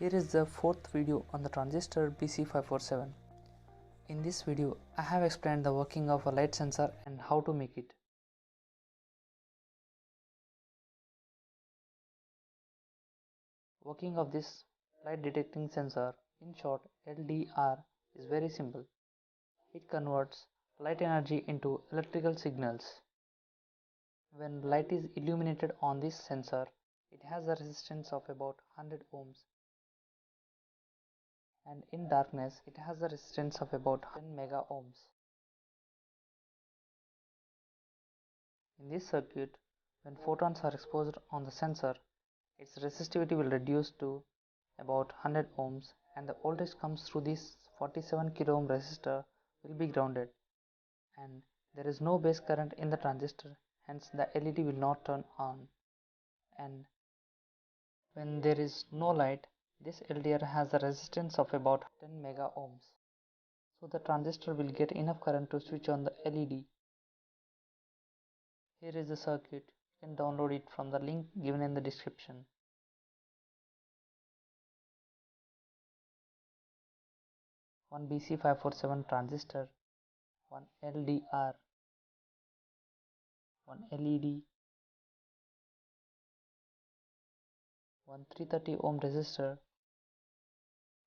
Here is the fourth video on the transistor BC547. In this video, I have explained the working of a light sensor and how to make it. Working of this light detecting sensor, in short LDR, is very simple. It converts light energy into electrical signals. When light is illuminated on this sensor, it has a resistance of about 100 ohms. And in darkness it has a resistance of about 10 mega ohms. In this circuit, when photons are exposed on the sensor, its resistivity will reduce to about 100 ohms and the voltage comes through this 47 kilo ohm resistor will be grounded, and there is no base current in the transistor, hence the LED will not turn on. And when there is no light, this LDR has a resistance of about 10 mega ohms. So the transistor will get enough current to switch on the LED. Here is the circuit. You can download it from the link given in the description. One BC547 transistor, one LDR, one LED, one 330 ohm resistor,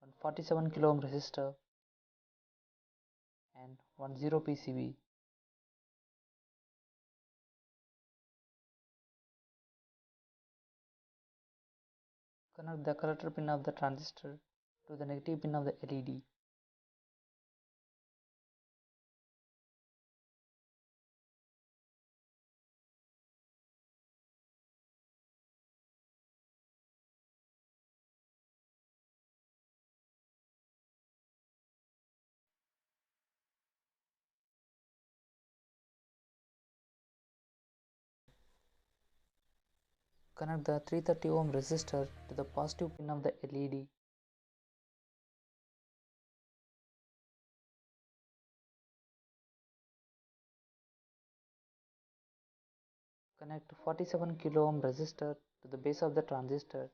one 47 kilo ohm resistor, and one 0 PCB. Connect the collector pin of the transistor to the negative pin of the LED. Connect the 330 ohm resistor to the positive pin of the LED. Connect 47 kilo ohm resistor to the base of the transistor.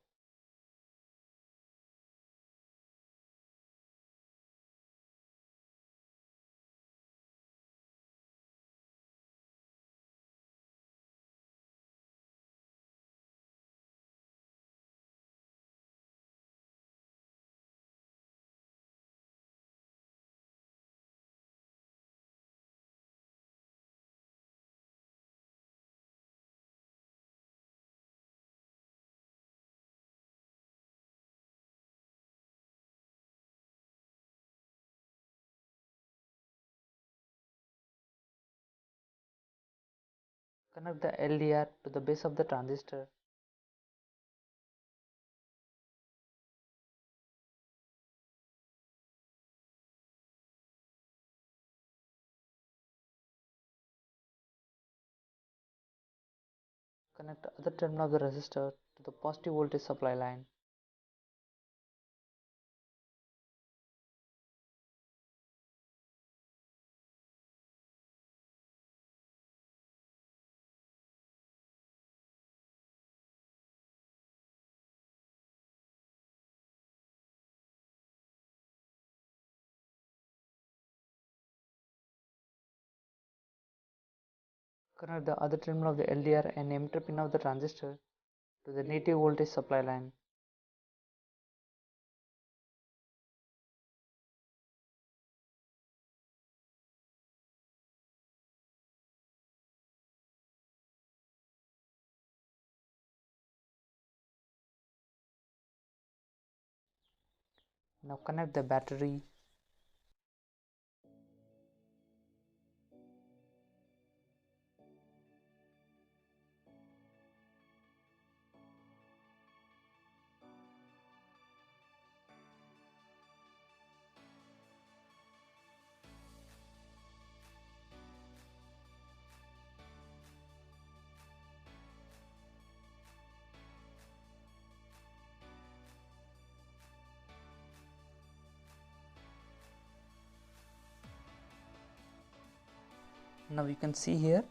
Connect the LDR to the base of the transistor. Connect the other terminal of the resistor to the positive voltage supply line. Connect the other terminal of the LDR and emitter pin of the transistor to the negative voltage supply line. Now connect the battery. Now you can see here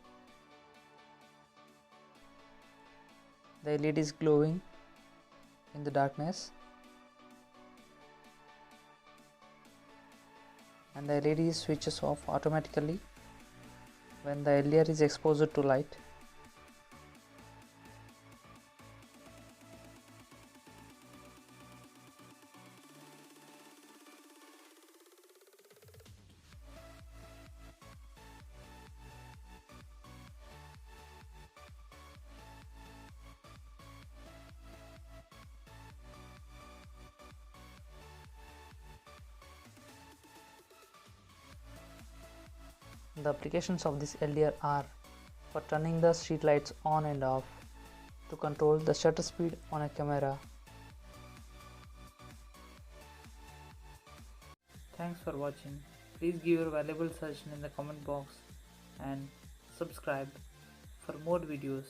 the LED is glowing in the darkness. and the LED switches off automatically when the LDR is exposed to light. The applications of this LDR are for turning the street lights on and off, to control the shutter speed on a camera. Thanks for watching. Please give your valuable suggestion in the comment box and subscribe for more videos.